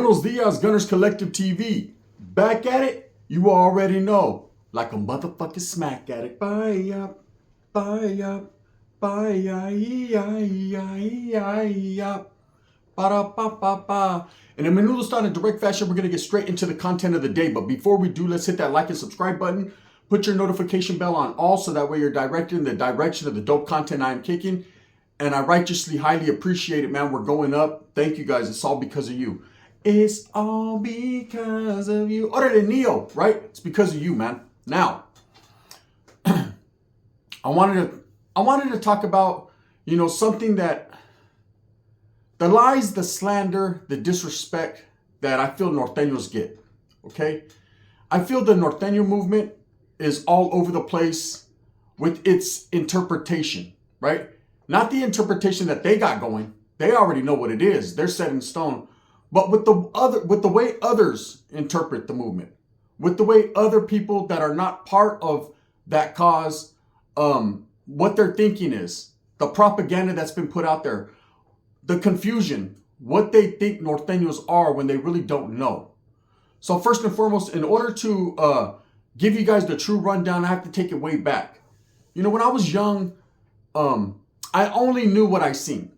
Buenos dias, Gunners Collective TV. Back at it? You already know. Like a motherfucking smack addict. Bye up, bye up, bye up, ba-da-ba-ba-ba. And in Menudo style in direct fashion, we're going to get straight into the content of the day. But before we do, let's hit that like and subscribe button. Put your notification bell on all so that way you're directed in the direction of the dope content I am kicking. And I righteously highly appreciate it, man. We're going up. Thank you guys. It's all because of you. It's all because of you. Orale Neo, right? It's because of you, man. Now, I wanted to talk about, something that the lies, the slander, the disrespect that I feel Norteños get. Okay? I feel the Norteño movement is all over the place with its interpretation, right? Not the interpretation that they got going. They already know what it is. They're set in stone. But with the way others interpret the movement, with the way other people that are not part of that cause, what their thinking is, the propaganda that's been put out there, the confusion, what they think Norteños are when they really don't know. So first and foremost, in order to give you guys the true rundown, I have to take it way back. When I was young, I only knew what I seen.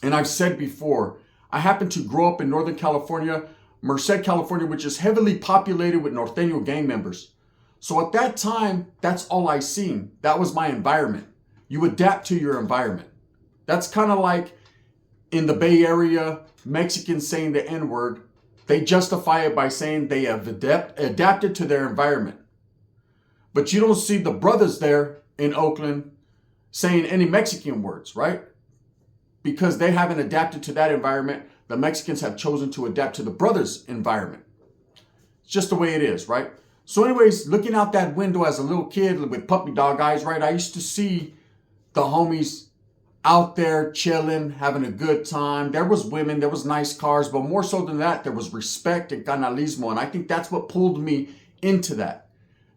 And I've said before, I happened to grow up in Northern California, Merced, California, which is heavily populated with Norteño gang members. So at that time, that's all I seen. That was my environment. You adapt to your environment. That's kind of like in the Bay Area, Mexicans saying the N-word. They justify it by saying they have adapted to their environment. But you don't see the brothers there in Oakland saying any Mexican words, right? Because they haven't adapted to that environment. The Mexicans have chosen to adapt to the brothers' environment. It's just the way it is, right? So anyways, looking out that window as a little kid with puppy dog eyes, right? I used to see the homies out there chilling, having a good time. There was women, there was nice cars, but more so than that, there was respect and canalismo. And I think that's what pulled me into that.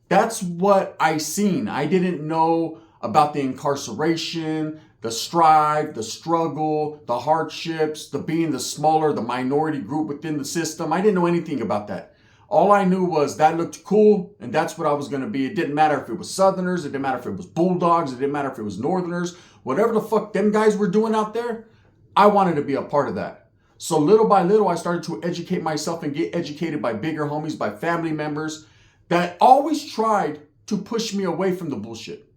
That's what I seen. I didn't know about the incarceration, the strive, the struggle, the hardships, the being the smaller, the minority group within the system. I didn't know anything about that. All I knew was that looked cool, and that's what I was going to be. It didn't matter if it was Southerners, it didn't matter if it was Bulldogs, it didn't matter if it was Northerners. Whatever the fuck them guys were doing out there, I wanted to be a part of that. So little by little, I started to educate myself and get educated by bigger homies, by family members that always tried to push me away from the bullshit.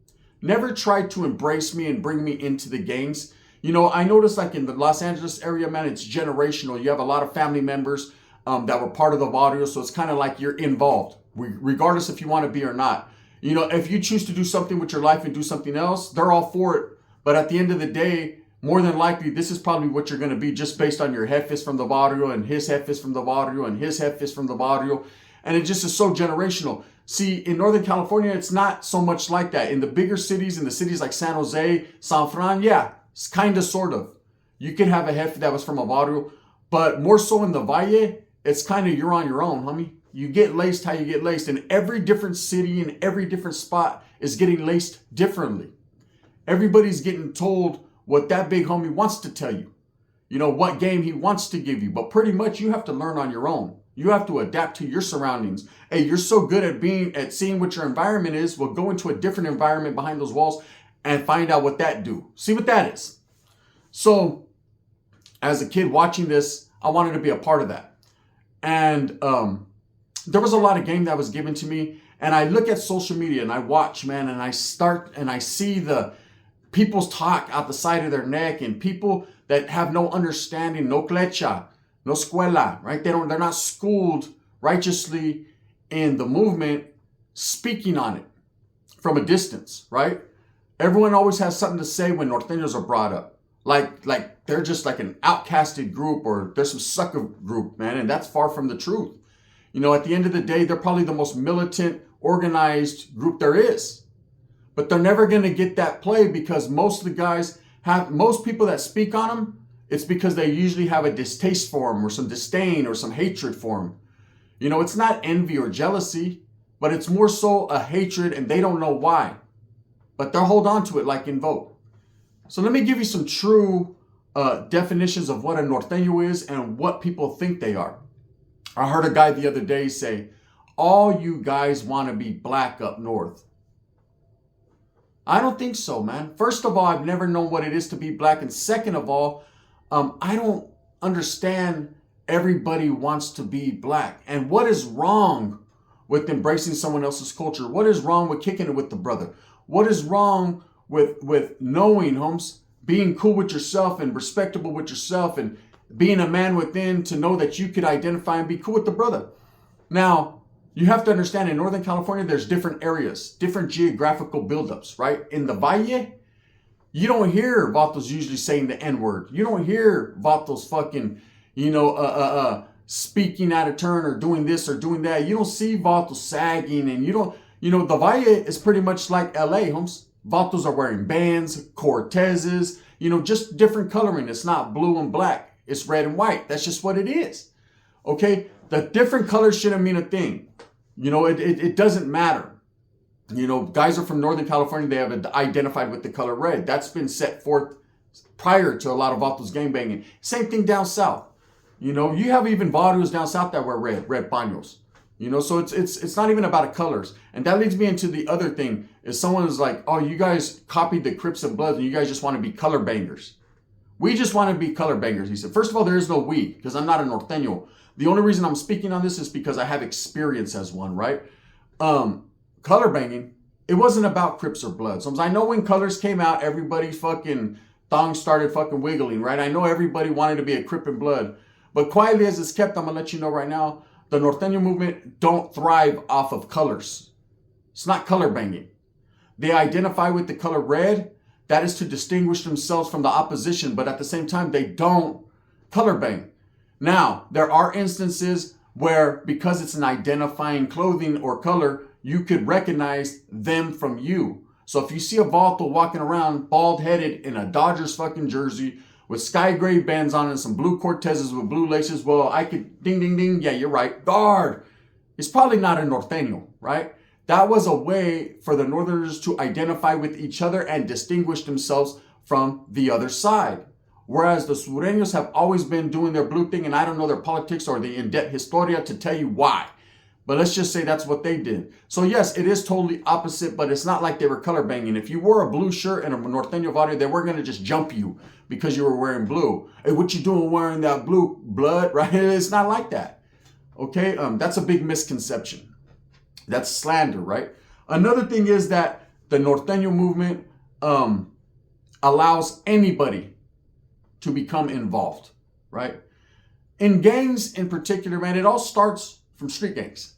Never tried to embrace me and bring me into the gangs. I noticed like in the Los Angeles area, man, it's generational. You have a lot of family members that were part of the barrio. So it's kind of like you're involved, regardless if you want to be or not. If you choose to do something with your life and do something else, they're all for it. But at the end of the day, more than likely, this is probably what you're going to be just based on your head fist from the barrio and his head fist from the barrio and his head fist from the barrio. And it just is so generational. See, in Northern California, it's not so much like that. In the bigger cities, in the cities like San Jose, San Fran, yeah, it's kind of, sort of. You can have a head that was from a barrio, but more so in the Valle, it's kind of you're on your own, homie. You get laced how you get laced. And every different city and every different spot is getting laced differently. Everybody's getting told what that big homie wants to tell you. What game he wants to give you. But pretty much you have to learn on your own. You have to adapt to your surroundings. Hey, you're so good at seeing what your environment is. Well, go into a different environment behind those walls and find out what that do. See what that is. So as a kid watching this, I wanted to be a part of that. And there was a lot of game that was given to me. And I look at social media and I watch, man, and I see the people's talk out the side of their neck and people that have no understanding, no clecha, no escuela, right? They're not schooled righteously in the movement, speaking on it from a distance, right? Everyone always has something to say when Norteños are brought up. Like they're just like an outcasted group or there's some sucker group, man. And that's far from the truth. At the end of the day, they're probably the most militant, organized group there is. But they're never going to get that play because most people that speak on them, it's because they usually have a distaste for them or some disdain or some hatred for them. It's not envy or jealousy, but it's more so a hatred and they don't know why. But they'll hold on to it like Invoke. So let me give you some true definitions of what a Norteño is and what people think they are. I heard a guy the other day say, all you guys want to be black up north. I don't think so, man. First of all, I've never known what it is to be black. And second of all, I don't understand everybody wants to be black. And what is wrong with embracing someone else's culture? What is wrong with kicking it with the brother? What is wrong with knowing, Holmes, being cool with yourself and respectable with yourself and being a man within to know that you could identify and be cool with the brother? Now, you have to understand in Northern California, there's different areas, different geographical buildups, right? In the Valle, you don't hear vatos usually saying the N-word. You don't hear vatos fucking, speaking out of turn or doing this or doing that. You don't see vatos sagging, and the Valle is pretty much like LA, Holmes. Vatos are wearing bands, Cortezes, just different coloring. It's not blue and black. It's red and white. That's just what it is. Okay? The different colors shouldn't mean a thing. It doesn't matter. Guys are from Northern California. They have identified with the color red. That's been set forth prior to a lot of vatos gangbanging. Same thing down south. You have even vatos down south that wear red paños. So it's not even about colors. And that leads me into the other thing. Is someone is like, oh, you guys copied the Crips and Bloods and you guys just want to be color bangers. We just want to be color bangers. He said, first of all, there is no we, because I'm not a norteño. The only reason I'm speaking on this is because I have experience as one, right? Color banging, it wasn't about Crips or Bloods. I know when colors came out, everybody fucking thongs started fucking wiggling, right? I know everybody wanted to be a Crip and Blood. But quietly as it's kept, I'm going to let you know right now, the Norteño movement don't thrive off of colors. It's not color banging. They identify with the color red. That is to distinguish themselves from the opposition. But at the same time, they don't color bang. Now, there are instances where because it's an identifying clothing or color, you could recognize them from you. So if you see a vato walking around bald-headed in a Dodgers fucking jersey with sky gray bands on and some blue Cortezes with blue laces, well, I could ding, ding, ding. Yeah, you're right. Guard. It's probably not a norteño, right? That was a way for the Northerners to identify with each other and distinguish themselves from the other side. Whereas the Sureños have always been doing their blue thing, and I don't know their politics or the in-depth historia to tell you why. But let's just say that's what they did. So yes, it is totally opposite, but it's not like they were color banging. If you wore a blue shirt and a norteño vario, they weren't going to just jump you because you were wearing blue. Hey, what you doing wearing that blue, blood, right? It's not like that. Okay, that's a big misconception. That's slander, right? Another thing is that the norteño movement allows anybody to become involved, right? In gangs in particular, man, it all starts from street gangs,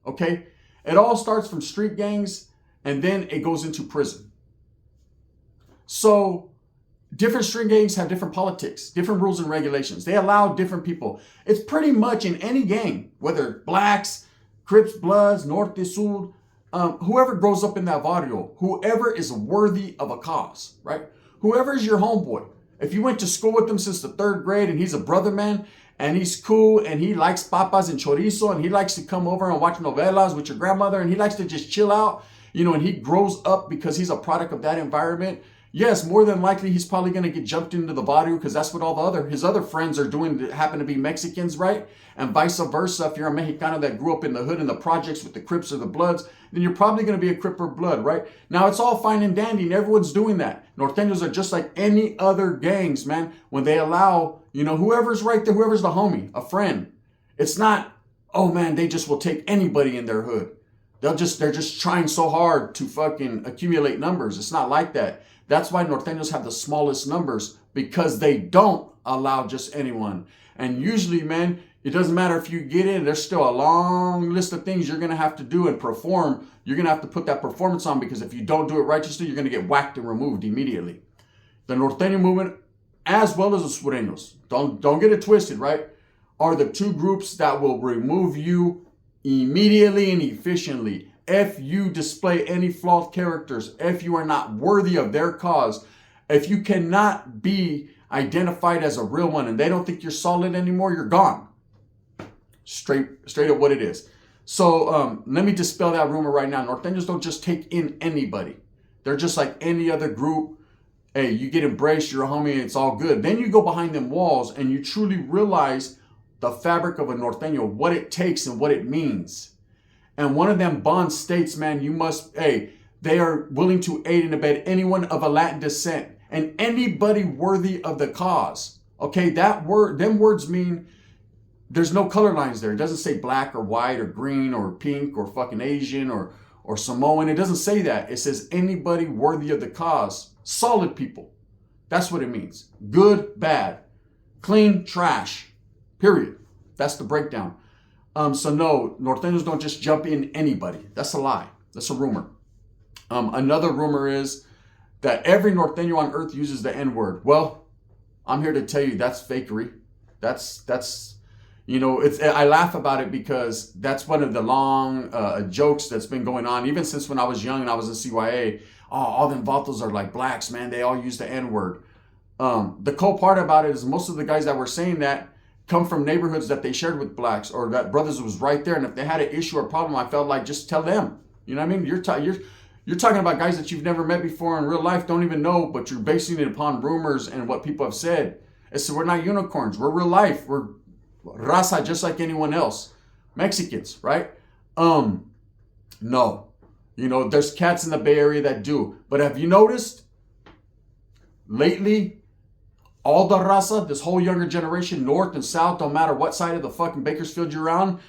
okay? It all starts from street gangs and then it goes into prison. So different street gangs have different politics, different rules and regulations. They allow different people. It's pretty much in any gang, whether blacks, Crips, Bloods, Norte, Sur, whoever grows up in that barrio, whoever is worthy of a cause, right? Whoever is your homeboy. If you went to school with him since the 3rd grade and he's a brother, man, and he's cool and he likes papas and chorizo and he likes to come over and watch novelas with your grandmother and he likes to just chill out, and he grows up because he's a product of that environment, yes, more than likely he's probably going to get jumped into the barrio because that's what all his other friends are doing that happen to be Mexicans, right? And vice versa. If you're a Mexicano that grew up in the hood in the projects with the Crips or the Bloods, then you're probably going to be a Crip or Blood, right? Now, it's all fine and dandy and everyone's doing that. Norteños are just like any other gangs, man. When they allow, whoever's right there, whoever's the homie, a friend. It's not, oh man, they just will take anybody in their hood. They're just trying so hard to fucking accumulate numbers. It's not like that. That's why Norteños have the smallest numbers, because they don't allow just anyone. And usually, man, it doesn't matter if you get in, there's still a long list of things you're going to have to do and perform. You're going to have to put that performance on, because if you don't do it righteously, you're going to get whacked and removed immediately. The Norteño movement, as well as the Sureños, don't get it twisted, right, are the two groups that will remove you immediately and efficiently. If you display any flawed characters, if you are not worthy of their cause, if you cannot be identified as a real one and they don't think you're solid anymore, you're gone. Straight up what it is. So let me dispel that rumor right now. Norteños don't just take in anybody. They're just like any other group. Hey, you get embraced, you're a homie, it's all good. Then you go behind them walls and you truly realize the fabric of a Norteño, what it takes and what it means. And one of them bonds states, man, you must, hey, they are willing to aid and abet anyone of a Latin descent and anybody worthy of the cause. Okay, that word, them words mean there's no color lines there. It doesn't say black or white or green or pink or fucking Asian or Samoan. It doesn't say that. It says anybody worthy of the cause. Solid people. That's what it means. Good, bad. Clean, trash. Period. That's the breakdown. So no, Norteños don't just jump in anybody. That's a lie. That's a rumor. Another rumor is that every Norteño on earth uses the N-word. Well, I'm here to tell you that's fakery. That's you know, I laugh about it because that's one of the long jokes that's been going on even since when I was young and I was in CYA. Oh, all them vatos are like blacks, man. They all use the N-word. The cool part about it is most of the guys that were saying that come from neighborhoods that they shared with blacks or that brothers was right there. And if they had an issue or problem, I felt like just tell them. You know what I mean? You're talking about guys that you've never met before in real life, don't even know, but you're basing it upon rumors and what people have said. And so we're not unicorns. We're real life. We're raza just like anyone else. Mexicans, right? No. You know, there's cats in the Bay Area that do. But have you noticed lately, all the raza, this whole younger generation, north and south, don't matter what side of the fucking Bakersfield you're on,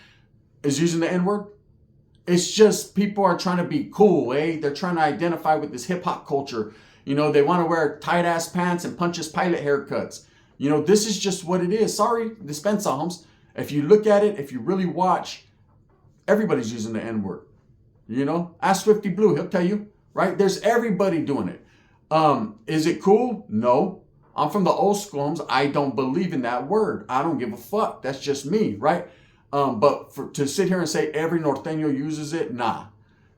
is using the N-word? It's just people are trying to be cool, eh? They're trying to identify with this hip-hop culture. You know, they want to wear tight-ass pants and Pontius Pilate haircuts. You know, this is just what it is. Sorry, dispensa, homes. If you look at it, if you really watch, everybody's using the N-word. You know, ask Swifty Blue, he'll tell you, right? There's everybody doing it. Is it cool? No. I'm from the old school, homes. I don't believe in that word. I don't give a fuck. That's just me, right? But to sit here and say every Norteño uses it, nah.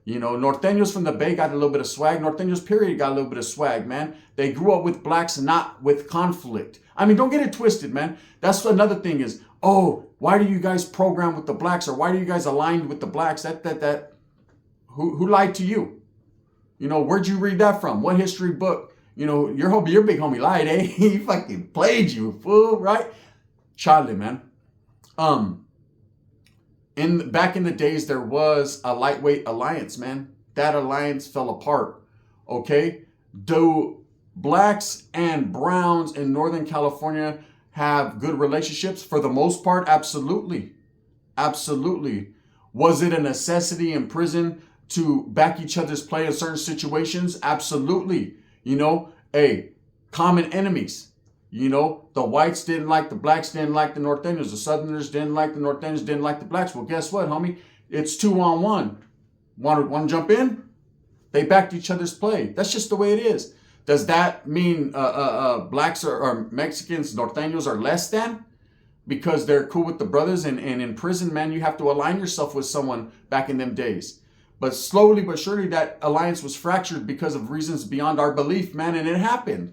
You know, Norteños from the Bay got a little bit of swag. Norteños, period, got a little bit of swag, man. They grew up with blacks, not with conflict. I mean, don't get it twisted, man. That's another thing is, oh, why do you guys program with the blacks? Or why do you guys aligned with the blacks? Who lied to you? You know, where'd you read that from? What history book? You know, your big homie lied, eh? He fucking played you, fool, right? Charlie, man. Back in the days, there was a lightweight alliance, man. That alliance fell apart, okay? Do blacks and browns in Northern California have good relationships? For the most part, absolutely. Absolutely. Was it a necessity in prison to back each other's play in certain situations? Absolutely. You know, common enemies. You know, the whites didn't like the blacks, didn't like the Norteños. The Southerners didn't like the Norteños, didn't like the blacks. Well, guess what, homie? It's 2-on-1. Want to jump in? They backed each other's play. That's just the way it is. Does that mean blacks or Mexicans, Norteños are less than? Because they're cool with the brothers and in prison, man, you have to align yourself with someone back in them days. But slowly but surely that alliance was fractured because of reasons beyond our belief, man, and it happened.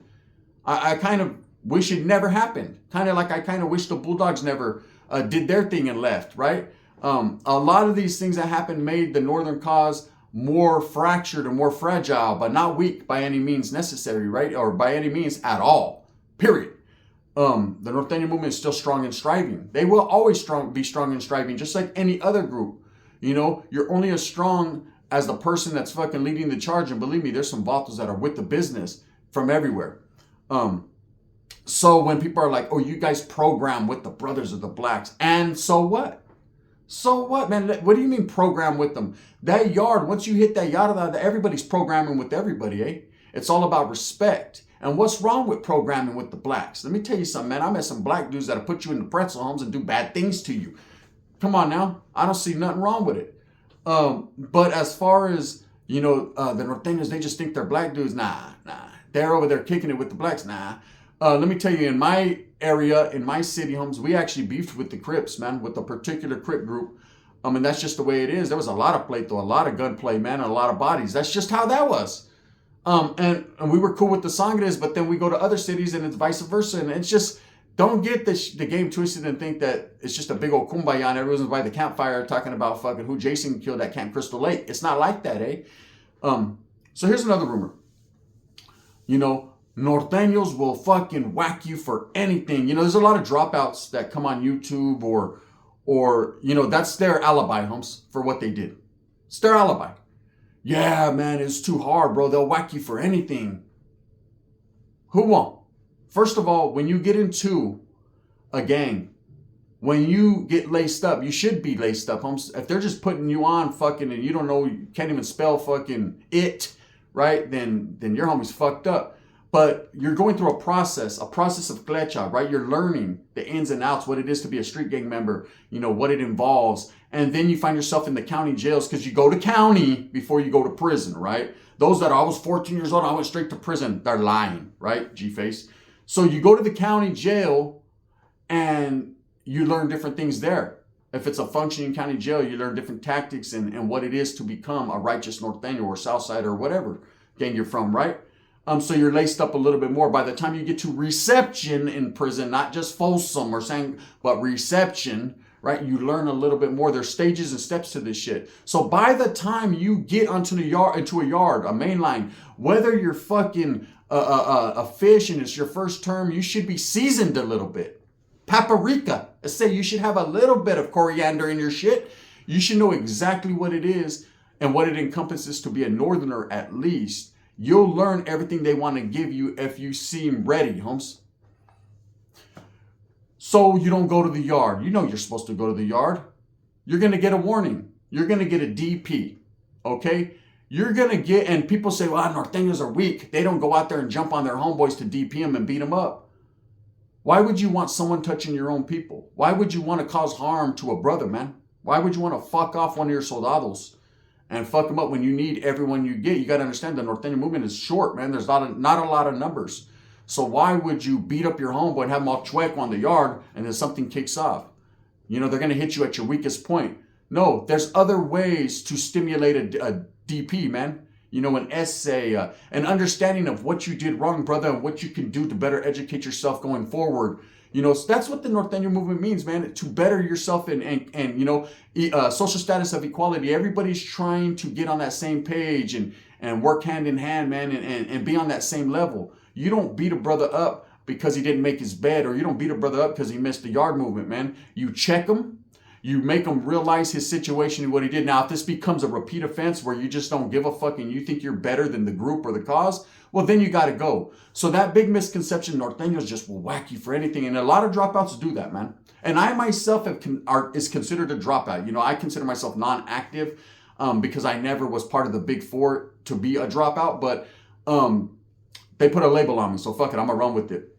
I kind of wish it never happened. Kind of like I kind of wish the Bulldogs never did their thing and left, right? A lot of these things that happened made the Northern cause more fractured and more fragile, but not weak by any means necessary, right? Or by any means at all, period. The Norteño movement is still strong and striving. They will always be strong and striving, just like any other group. You know, you're only as strong as the person that's fucking leading the charge. And believe me, there's some vatos that are with the business from everywhere. So when people are like, oh, you guys program with the brothers of the blacks. And so what? So what, man? What do you mean program with them? That yard, once you hit that yard, everybody's programming with everybody, eh? It's all about respect. And what's wrong with programming with the blacks? Let me tell you something, man. I met some black dudes that'll put you in the pretzel homes and do bad things to you. Come on now. I don't see nothing wrong with it. But as far as, you know, the Norteños, they just think they're black dudes. Nah. They're over there kicking it with the blacks. Nah. Let me tell you, in my area, in my city homes, we actually beefed with the Crips, man, with a particular Crip group. And that's just the way it is. There was a lot of pleito, a lot of gunplay, man, and a lot of bodies. That's just how that was. And we were cool with the Sangres, but then we go to other cities and it's vice versa. And it's just, don't get the game twisted and think that it's just a big old kumbaya and everyone's by the campfire talking about fucking who Jason killed at Camp Crystal Lake. It's not like that, eh? So here's another rumor. You know, Norteños will fucking whack you for anything. You know, there's a lot of dropouts that come on YouTube or you know, that's their alibi, humps, for what they did. It's their alibi. Yeah, man, it's too hard, bro. They'll whack you for anything. Who won't? First of all, when you get into a gang, when you get laced up, you should be laced up, humps. If they're just putting you on fucking and you don't know, you can't even spell fucking it, right? Then your homie's fucked up. But you're going through a process of flecha, right? You're learning the ins and outs, what it is to be a street gang member, you know, what it involves. And then you find yourself in the county jails because you go to county before you go to prison, right? Those that are, I was 14 years old, I went straight to prison, they're lying, right? G-face. So you go to the county jail and you learn different things there. If it's a functioning county jail, you learn different tactics and what it is to become a righteous Norteño or Southside or whatever gang you're from, right? So you're laced up a little bit more. By the time you get to reception in prison, not just Folsom or saying, but reception, right? You learn a little bit more. There's stages and steps to this shit. So by the time you get into a yard, a main line, whether you're fucking a fish and it's your first term, you should be seasoned a little bit. Paprika. Let's say you should have a little bit of coriander in your shit. You should know exactly what it is and what it encompasses to be a northerner at least. You'll learn everything they want to give you if you seem ready, homes. So you don't go to the yard. You know you're supposed to go to the yard. You're going to get a warning. You're going to get a DP, okay? You're going to get, and people say, well, Norteños are weak. They don't go out there and jump on their homeboys to DP them and beat them up. Why would you want someone touching your own people? Why would you want to cause harm to a brother, man? Why would you want to fuck off one of your soldados and fuck them up when you need everyone you get? You got to understand the Norteño movement is short, man. There's not a lot of numbers. So why would you beat up your homeboy and have them all chueco on the yard and then something kicks off? You know, they're going to hit you at your weakest point. No, there's other ways to stimulate a DP, man. You know, an essay, an understanding of what you did wrong, brother, and what you can do to better educate yourself going forward. You know, so that's what the Norteño movement means, man, to better yourself and you know, social status of equality. Everybody's trying to get on that same page and work hand in hand, man, and be on that same level. You don't beat a brother up because he didn't make his bed, or you don't beat a brother up because he missed the yard movement, man. You check him. You make him realize his situation and what he did. Now, if this becomes a repeat offense where you just don't give a fuck and you think you're better than the group or the cause, well, then you got to go. So that big misconception, Norteños just will whack you for anything. And a lot of dropouts do that, man. And I myself is considered a dropout. You know, I consider myself non-active because I never was part of the big four to be a dropout. But they put a label on me. So fuck it, I'm going to run with it.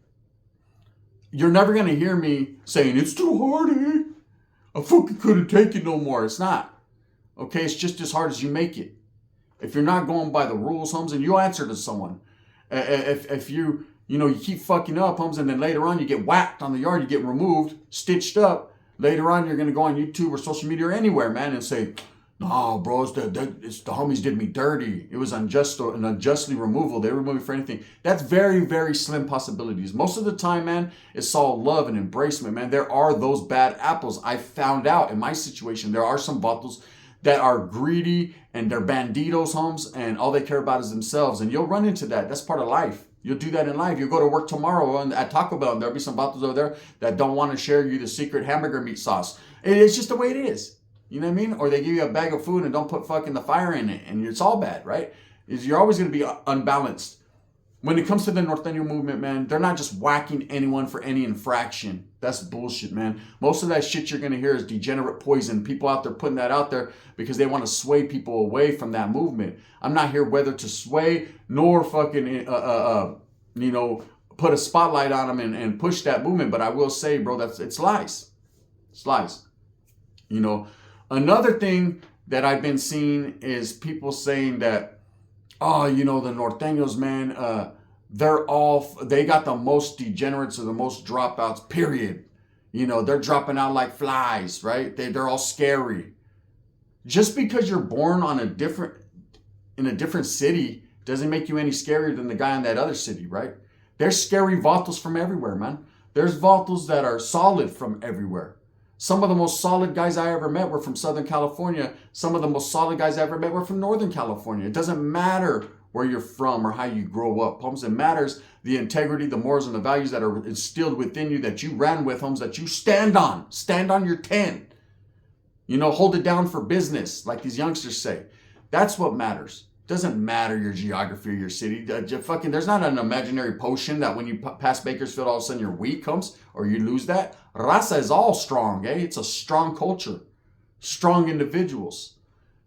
You're never going to hear me saying, it's too hard, eh? I fucking couldn't take it no more. It's not. Okay, it's just as hard as you make it. If you're not going by the rules, Holmes, and you'll answer to someone. If you keep fucking up, Holmes, and then later on you get whacked on the yard, you get removed, stitched up. Later on, you're going to go on YouTube or social media or anywhere, man, and say, no, bro, it's the homies did me dirty. It was an unjustly removal. They removed me for anything. That's very, very slim possibilities. Most of the time, man, it's all love and embracement, man. There are those bad apples. I found out in my situation, there are some vatos that are greedy and they're banditos, homes, and all they care about is themselves. And you'll run into that. That's part of life. You'll do that in life. You'll go to work tomorrow at Taco Bell and there'll be some vatos over there that don't want to share you the secret hamburger meat sauce. It's just the way it is. You know what I mean? Or they give you a bag of food and don't put fucking the fire in it. And it's all bad, right? You're always going to be unbalanced. When it comes to the Norteño movement, man, they're not just whacking anyone for any infraction. That's bullshit, man. Most of that shit you're going to hear is degenerate poison. People out there putting that out there because they want to sway people away from that movement. I'm not here whether to sway nor fucking, put a spotlight on them and push that movement. But I will say, bro, it's lies. It's lies. You know, another thing that I've been seeing is people saying that, oh, you know, the Norteños, man, they got the most degenerates or the most dropouts, period. You know, they're dropping out like flies, right? They're all scary. Just because you're born in a different city doesn't make you any scarier than the guy in that other city, right? There's scary vatos from everywhere, man. There's vatos that are solid from everywhere. Some of the most solid guys I ever met were from Southern California. Some of the most solid guys I ever met were from Northern California. It doesn't matter where you're from or how you grow up, homes. It matters the integrity, the morals, and the values that are instilled within you that you ran with, homes, that you stand on. Stand on your 10. Hold it down for business, like these youngsters say. That's what matters. Doesn't matter your geography or your city. There's not an imaginary potion that when you pass Bakersfield, all of a sudden you're weak, homes, or you lose that. Raza is all strong, eh? It's a strong culture. Strong individuals.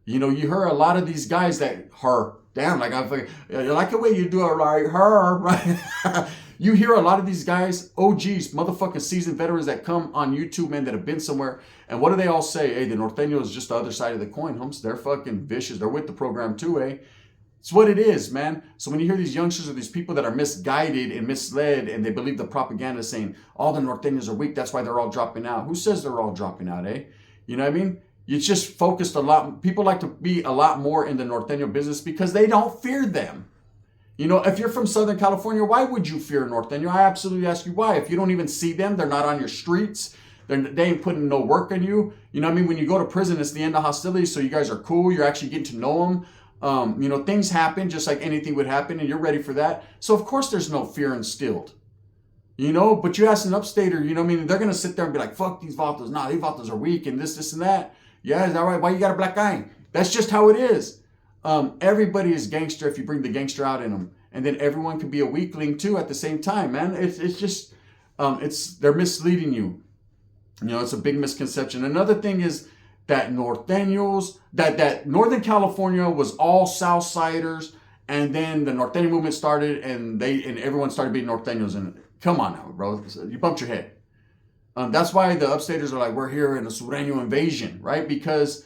You hear a lot of these guys that I like the way you do it, like her, right? You hear a lot of these guys, OGs, motherfucking seasoned veterans that come on YouTube, man, that have been somewhere. And what do they all say? Hey, the Norteño is just the other side of the coin, homes. They're fucking vicious. They're with the program too, eh? It's what it is, man. So when you hear these youngsters or these people that are misguided and misled and they believe the propaganda saying all the Norteños are weak, that's why they're all dropping out. Who says they're all dropping out, eh? You know what I mean? It's just focused a lot. People like to be a lot more in the Norteño business because they don't fear them. If you're from Southern California, why would you fear Norteño? I absolutely ask you why. If you don't even see them, they're not on your streets. They ain't putting no work on you. You know what I mean? When you go to prison, it's the end of hostilities. So you guys are cool. You're actually getting to know them. Things happen just like anything would happen, and you're ready for that. So of course there's no fear instilled. But you ask an upstater, they're going to sit there and be like, fuck these vatos. Nah, these vatos are weak and this and that. Yeah, is that right? Why you got a black eye? That's just how it is. Everybody is gangster if you bring the gangster out in them. And then everyone can be a weakling too at the same time, man. It's just, they're misleading you. It's a big misconception. Another thing is that Norteños, that Northern California was all Southsiders, and then the Norteño movement started and everyone started being Norteños. And come on now, bro. You bumped your head. That's why the upstaters are like, we're here in a Sureño invasion, right? Because,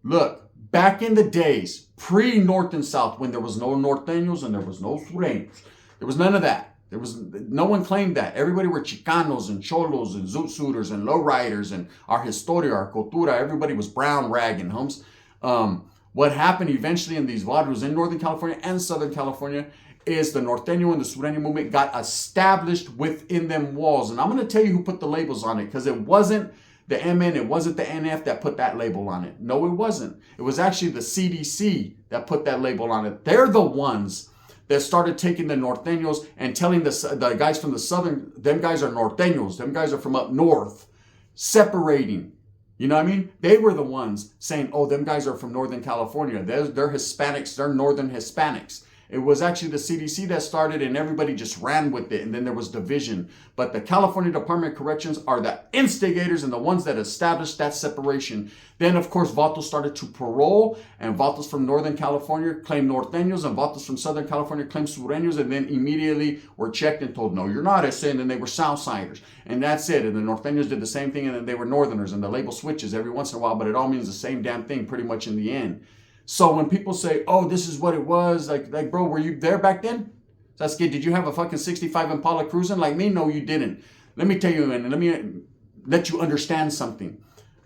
look, back in the days, pre-North and South, when there was no Norteños and there was no Sureños, there was none of that. No one claimed that. Everybody were Chicanos and Cholos and Zoot Suiters and Lowriders and our Historia, our Cultura. Everybody was brown ragging, homes. What happened eventually in these barrios in Northern California and Southern California is the Norteño and the Sureño movement got established within them walls. And I'm going to tell you who put the labels on it, because it wasn't the MN, it wasn't the NF that put that label on it. No, it wasn't. It was actually the CDC that put that label on it. They're the ones that started taking the Norteños and telling the guys from the Southern, them guys are Norteños, them guys are from up north, separating. You know what I mean? They were the ones saying, oh, them guys are from Northern California. They're Hispanics, they're Northern Hispanics. It was actually the CDC that started, and everybody just ran with it, and then there was division. But the California Department of Corrections are the instigators and the ones that established that separation. Then, of course, vatos started to parole, and vatos from Northern California claimed Norteños, and vatos from Southern California claimed Sureños, and then immediately were checked and told, no, you're not, and then they were Southsiders. And that's it. And the Norteños did the same thing, and then they were Northerners, and the label switches every once in a while, but it all means the same damn thing pretty much in the end. So when people say, oh, this is what it was, like bro, were you there back then? Sasuke, did you have a fucking 65 Impala cruising like me? No, you didn't. Let me tell you, and let me let you understand something.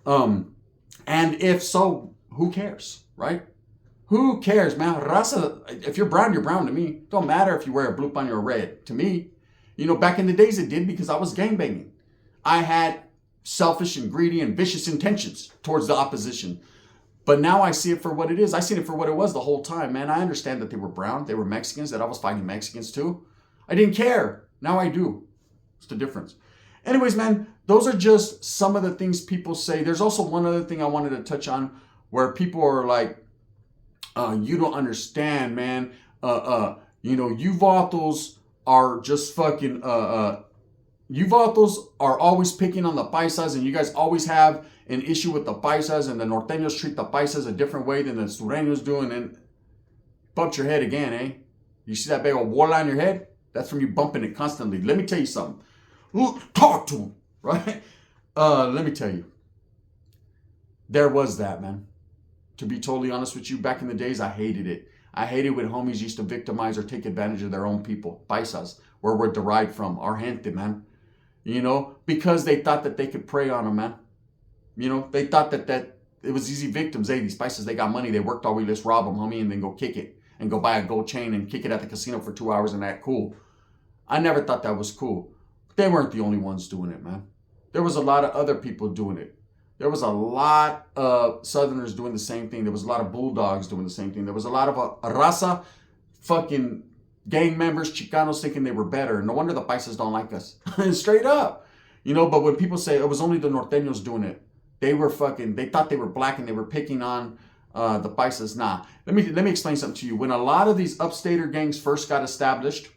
And if so, who cares, right? Who cares, man? Raza, if you're brown to me. Don't matter if you wear a blue bunny or red. To me, back in the days it did, because I was gangbanging. I had selfish and greedy and vicious intentions towards the opposition. But now I see it for what it is. I seen it for what it was the whole time, man. I understand that they were brown, they were Mexicans, that I was fighting Mexicans too. I didn't care. Now I do. It's the difference. Anyways, man, those are just some of the things people say. There's also one other thing I wanted to touch on, where people are like, you don't understand, man. You vatos are just fucking, you vatos are always picking on the paisas, and you guys always have an issue with the paisas, and the Norteños treat the paisas a different way than the Sureños do, and then bumped your head again, eh? You see that big old bola on your head? That's from you bumping it constantly. Let me tell you something. Talk to him, right? Let me tell you. There was that, man. To be totally honest with you, back in the days, I hated it. I hated when homies used to victimize or take advantage of their own people, paisas, where we're derived from, our gente, man. Because they thought that they could prey on them, man. They thought that it was easy victims. Hey, these paisas, they got money. They worked all week. Let's rob them, homie, and then go kick it. And go buy a gold chain and kick it at the casino for 2 hours and act cool. I never thought that was cool. But they weren't the only ones doing it, man. There was a lot of other people doing it. There was a lot of Southerners doing the same thing. There was a lot of Bulldogs doing the same thing. There was a lot of raza fucking gang members, Chicanos, thinking they were better. No wonder the paisas don't like us. Straight up. You know, but when people say it was only the Norteños doing it, they thought they were black and they were picking on the paisas. Nah, let me explain something to you. When a lot of these upstater gangs first got established,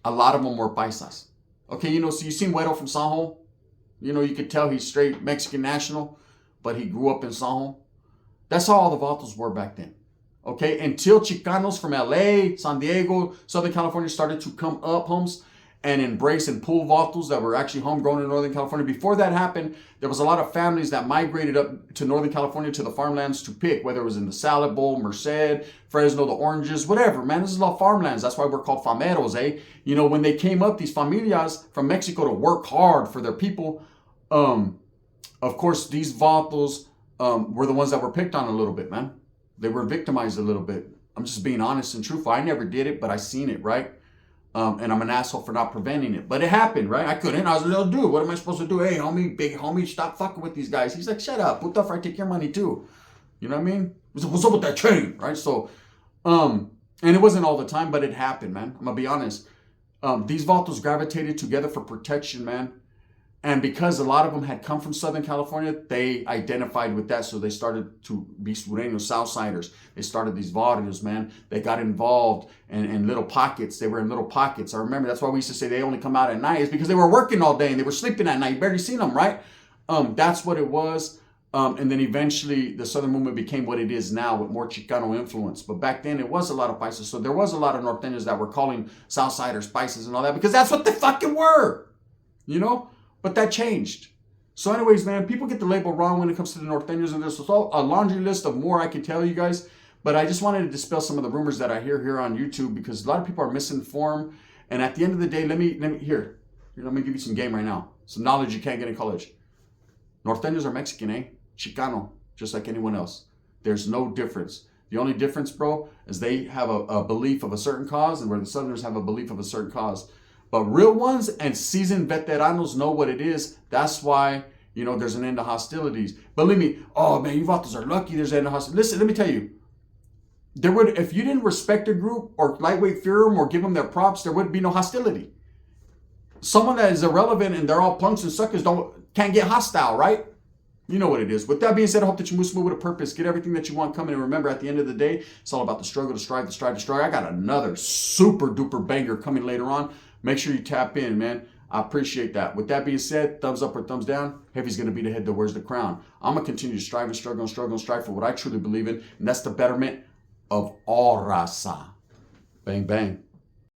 a lot of them were paisas. Okay, you know, so you seen Güero from Sanjo? You know, you could tell he's straight Mexican national, but he grew up in Sanjo. That's how all the vatos were back then. Okay, until Chicanos from LA, San Diego, Southern California started to come up, homes, and embrace and pull vatos that were actually homegrown in Northern California. Before that happened, there was a lot of families that migrated up to Northern California to the farmlands to pick, whether it was in the Salad Bowl, Merced, Fresno, the Oranges, whatever, man. This is all farmlands. That's why we're called fameros, eh? You know, when they came up, these familias from Mexico to work hard for their people, of course, these vatos were the ones that were picked on a little bit, man. They were victimized a little bit. I'm just being honest and truthful. I never did it, but I seen it, right? And I'm an asshole for not preventing it. But it happened, right? I couldn't. I was a little dude. What am I supposed to do? Hey, homie, big homie, stop fucking with these guys. He's like, shut up. What the fuck? I take your money too. You know what I mean? What's up with that chain, right? So, and it wasn't all the time, but it happened, man. I'm going to be honest. These vatos gravitated together for protection, man. And because a lot of them had come from Southern California, they identified with that. So they started to be Sureños, Southsiders. They started these barrios, man. They got involved in little pockets. They were in little pockets. I remember that's why we used to say they only come out at night. Is because they were working all day and they were sleeping at night. You barely seen them, right? That's what it was. And then eventually the Southern movement became what it is now with more Chicano influence. But back then it was a lot of paisas. So there was a lot of Norteños that were calling Southsiders paisas and all that because that's what they fucking were, you know? But that changed. So anyways, man, people get the label wrong when it comes to the Norteños, and there's a laundry list of more I can tell you guys. But I just wanted to dispel some of the rumors that I hear here on YouTube because a lot of people are misinformed. And at the end of the day, let me give you some game right now. Some knowledge you can't get in college. Norteños are Mexican, eh? Chicano, just like anyone else. There's no difference. The only difference, bro, is they have a belief of a certain cause, and where the Southerners have a belief of a certain cause. But real ones and seasoned veteranos know what it is. That's why, you know, there's an end to hostilities. Believe me, oh man, you vatos are lucky there's an end to hostilities. Listen, let me tell you. If you didn't respect a group or lightweight fear them or give them their props, there would be no hostility. Someone that is irrelevant and they're all punks and suckers can't get hostile, right? You know what it is. With that being said, I hope that you move smooth with a purpose. Get everything that you want coming. And remember, at the end of the day, it's all about the struggle, the strive, the strive, the struggle. I got another super duper banger coming later on. Make sure you tap in, man. I appreciate that. With that being said, thumbs up or thumbs down. Heavy's going to be the head that wears the crown. I'm going to continue to strive and struggle and struggle and strive for what I truly believe in. And that's the betterment of all raza. Bang, bang.